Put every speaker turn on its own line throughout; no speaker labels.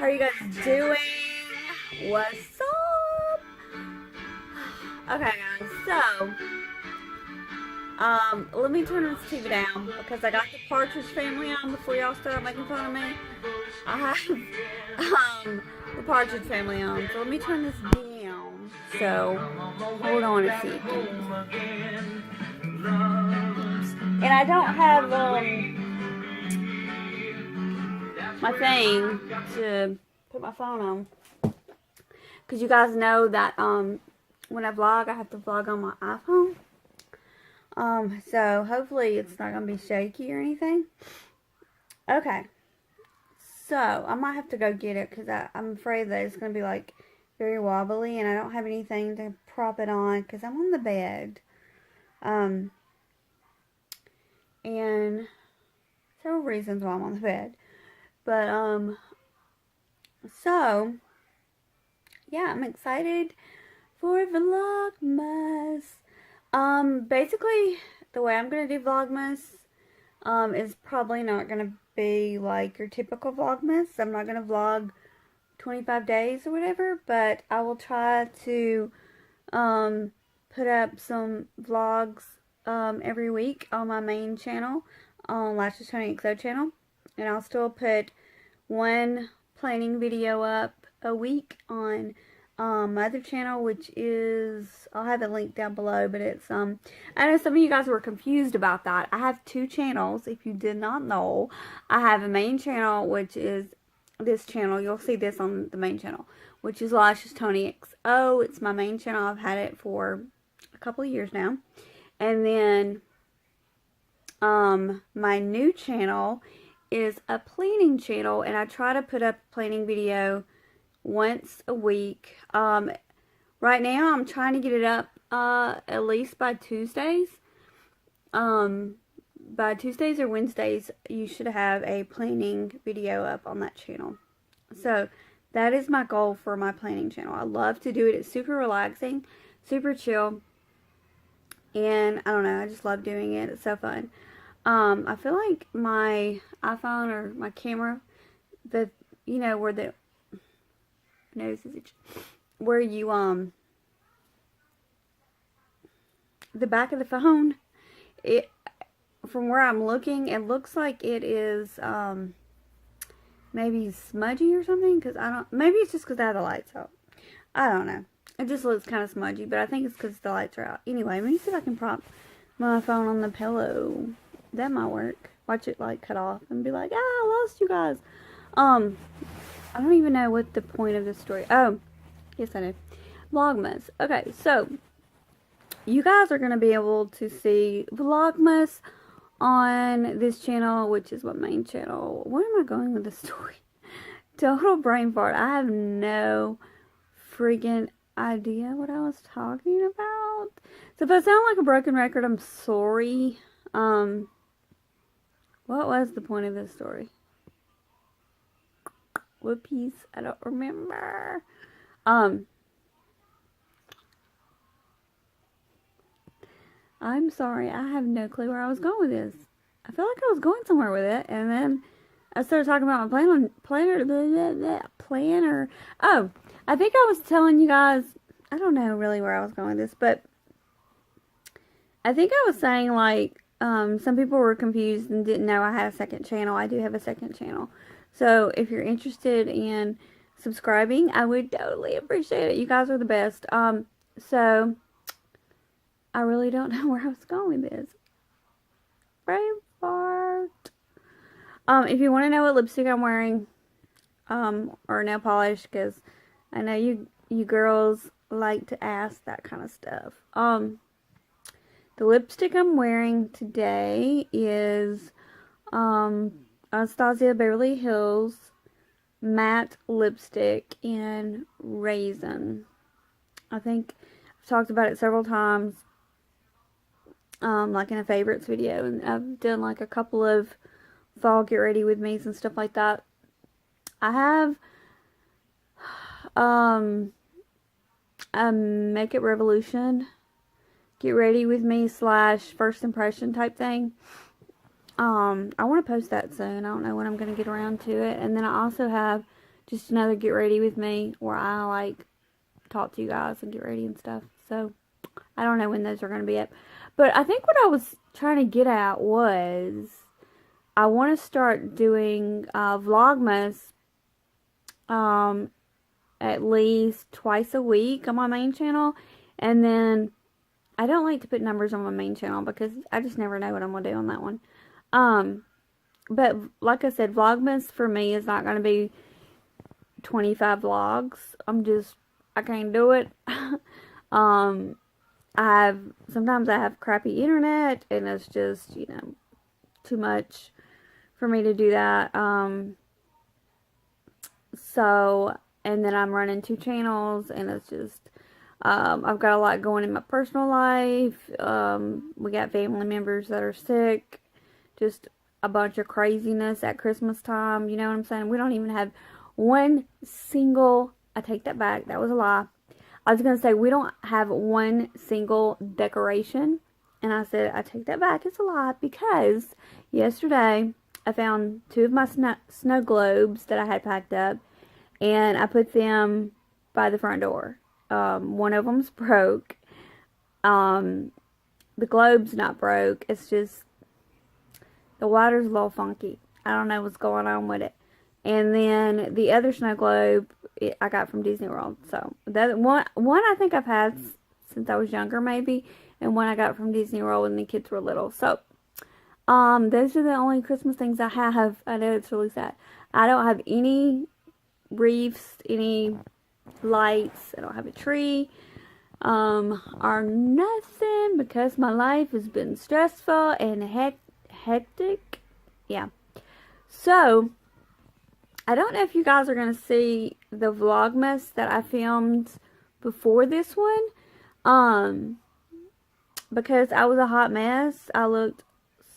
How are you guys doing? What's up? Okay, guys, so, let me turn this TV down because I got the Partridge Family on before y'all start making fun of me. I have, the Partridge Family on, so let me turn this down. So, hold on a second. And I don't have, my thing to put my phone on. Because you guys know that, when I vlog, I have to vlog on my iPhone. So hopefully it's not going to be shaky or anything. Okay. So, I might have to go get it because I'm afraid that it's going to be, like, very wobbly. And I don't have anything to prop it on because I'm on the bed. And several reasons why I'm on the bed. But, so, yeah, I'm excited for Vlogmas. Basically, the way I'm going to do Vlogmas, is probably not going to be like your typical Vlogmas. I'm not going to vlog 25 days or whatever, but I will try to, put up some vlogs, every week on my main channel, on Lashes Tony XO channel, and I'll still put one planning video up a week on my other channel, which is, I'll have it linked down below, but it's, I know some of you guys were confused about that. I have two channels, if you did not know. I have a main channel, which is this channel. You'll see this on the main channel, which is Lashes Tony XO. It's my main channel. I've had it for a couple of years now. And then, my new channel is a planning channel, and I try to put up a planning video once a week. Right now I'm trying to get it up at least by Tuesdays. By Tuesdays or Wednesdays you should have a planning video up on that channel. So that is my goal for my planning channel. I love to do it. It's super relaxing, super chill, and I don't know, I just love doing it. It's so fun. I feel like my iPhone or my camera, the, you know, where the nose is itchy, where you, the back of the phone, it, from where I'm looking, it looks like it is, maybe smudgy or something, because I don't, maybe it's just because I have the lights out. I don't know. It just looks kind of smudgy, but I think it's because the lights are out. Anyway, let me see if I can prop my phone on the pillow. That might work. Watch it, like, cut off and be like, ah, I lost you guys. I don't even know what the point of this story. Oh, yes I know. Vlogmas. Okay, so you guys are going to be able to see Vlogmas on this channel, which is what main channel. Where am I going with this story? Total brain fart. I have no freaking idea what I was talking about. So if I sound like a broken record, I'm sorry. What was the point of this story? Whoopies, I don't remember. I'm sorry, I have no clue where I was going with this. I feel like I was going somewhere with it, and then I started talking about my planner. Oh, I think I was telling you guys, I don't know really where I was going with this, but I think I was saying, like, some people were confused and didn't know I had a second channel. I do have a second channel. So, if you're interested in subscribing, I would totally appreciate it. You guys are the best. So, I really don't know where I was going with this. Brain fart. If you want to know what lipstick I'm wearing, or nail polish, because I know you girls like to ask that kind of stuff. The lipstick I'm wearing today is, Anastasia Beverly Hills matte lipstick in Raisin. I think I've talked about it several times, like in a favorites video, and I've done like a couple of fall get ready with me's and stuff like that. I have a Make It Revolution get ready with me / first impression type thing. I want to post that soon. I don't know when I'm going to get around to it. And then I also have just another get ready with me where I like talk to you guys and get ready and stuff. So I don't know when those are going to be up. But I think what I was trying to get at was I want to start doing Vlogmas at least twice a week on my main channel. And then I don't like to put numbers on my main channel because I just never know what I'm going to do on that one. But like I said, Vlogmas for me is not going to be 25 vlogs. I can't do it. Sometimes I have crappy internet and it's just, you know, too much for me to do that. And then I'm running 2 channels and it's just, I've got a lot going in my personal life. We got family members that are sick. Just a bunch of craziness at Christmas time. You know what I'm saying? We don't even have one single, I take that back. That was a lie. I was going to say we don't have one single decoration. And I said, I take that back. It's a lie because yesterday I found 2 of my snow globes that I had packed up. And I put them by the front door. One of them's broke. The globe's not broke. It's just the water's a little funky. I don't know what's going on with it. And then the other snow globe I got from Disney World. So that one I think I've had since I was younger maybe, and one I got from Disney World when the kids were little. So those are the only Christmas things I have. I know it's really sad. I don't have any wreaths, any lights. I don't have a tree. Or nothing because my life has been stressful and hectic. Yeah. So I don't know if you guys are going to see the Vlogmas that I filmed before this one. Because I was a hot mess. I looked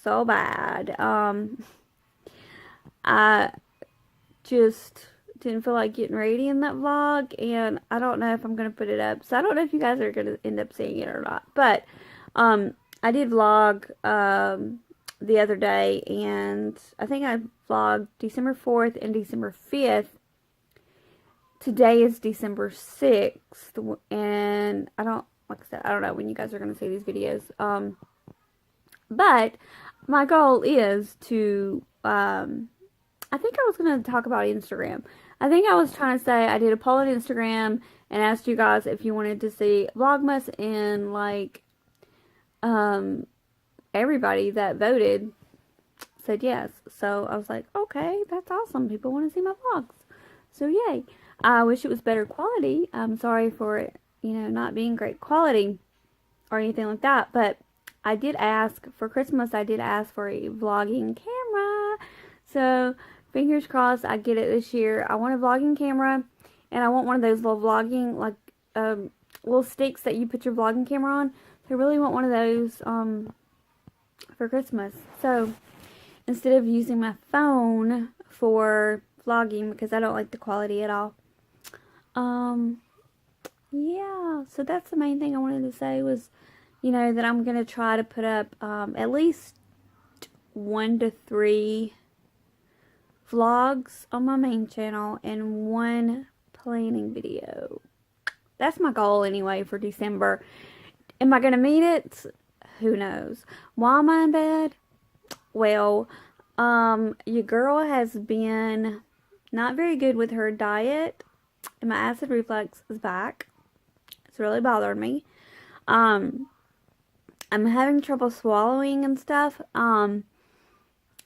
so bad. I just didn't feel like getting ready in that vlog. And I don't know if I'm going to put it up. So I don't know if you guys are going to end up seeing it or not. But I did vlog the other day, and I think I vlogged December 4th and December 5th. Today is December 6th, and like I said, I don't know when you guys are going to see these videos. But my goal is to, I think I was going to talk about Instagram. I think I was trying to say I did a poll on Instagram and asked you guys if you wanted to see Vlogmas, and like, everybody that voted said yes. So I was like, okay, that's awesome. People want to see my vlogs. So yay. I wish it was better quality. I'm sorry for it, you know, not being great quality or anything like that. But I did ask for Christmas. I did ask for a vlogging camera. So fingers crossed I get it this year. I want a vlogging camera, and I want one of those little vlogging, like, little sticks that you put your vlogging camera on. So I really want one of those, for Christmas. So instead of using my phone for vlogging because I don't like the quality at all. Yeah, so that's the main thing I wanted to say was, you know, that I'm going to try to put up at least 1 to 3 vlogs on my main channel and 1 planning video. That's my goal anyway for December. Am I going to meet it? Who knows? Why am I in bed? Well, your girl has been not very good with her diet, and my acid reflux is back. It's really bothering me. I'm having trouble swallowing and stuff, and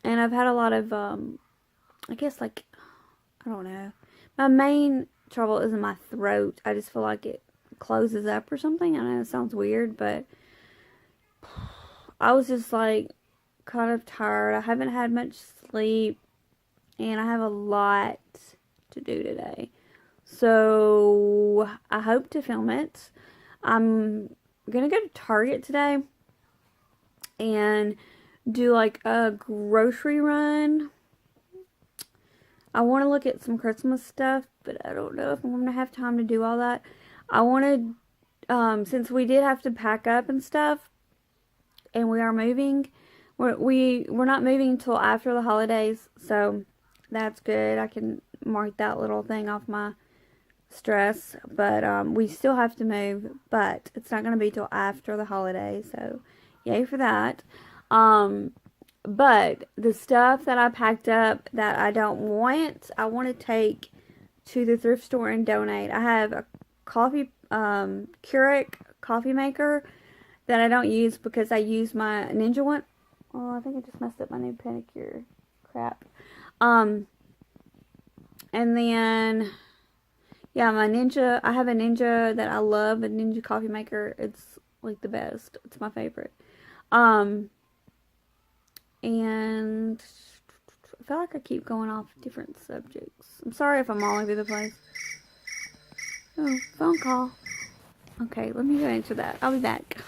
I've had a lot of, I guess, like, I don't know. My main trouble is in my throat. I just feel like it closes up or something. I know it sounds weird, but I was just like kind of tired. I haven't had much sleep, and I have a lot to do today. So I hope to film it. I'm gonna go to Target today and do like a grocery run. I want to look at some Christmas stuff, but I don't know if I'm gonna have time to do all that. I wanted, since we did have to pack up and stuff, and we are moving, we're not moving until after the holidays, so that's good. I can mark that little thing off my stress. But we still have to move, but it's not going to be till after the holidays, so yay for that. But the stuff that I packed up that I don't want, I want to take to the thrift store and donate. I have a coffee, Keurig coffee maker that I don't use because I use my Ninja one. Oh, I think I just messed up my new pedicure. Crap. And then, yeah, my Ninja, I have a Ninja that I love, a Ninja coffee maker. It's like the best. It's my favorite. And I feel like I keep going off different subjects. I'm sorry if I'm all over the place. Oh, phone call. Okay, let me go answer that. I'll be back.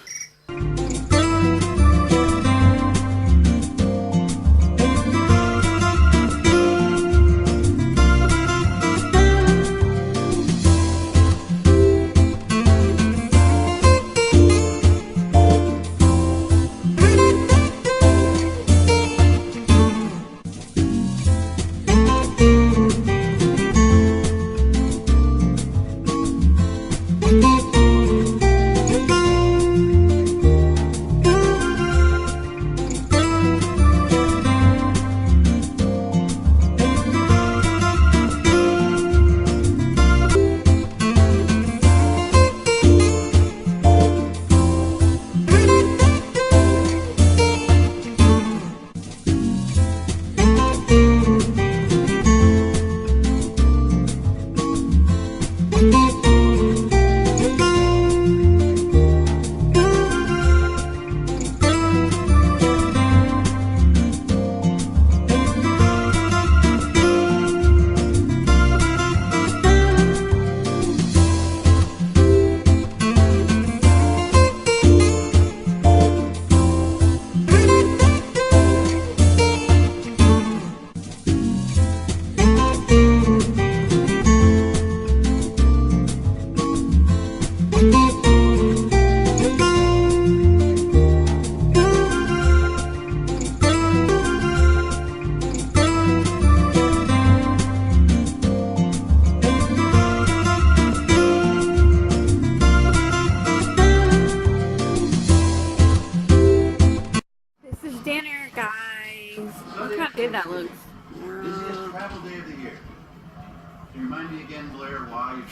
Dinner, guys. Look how good that looks.
Busiest travel day of the year. Can you remind me again, Blair, why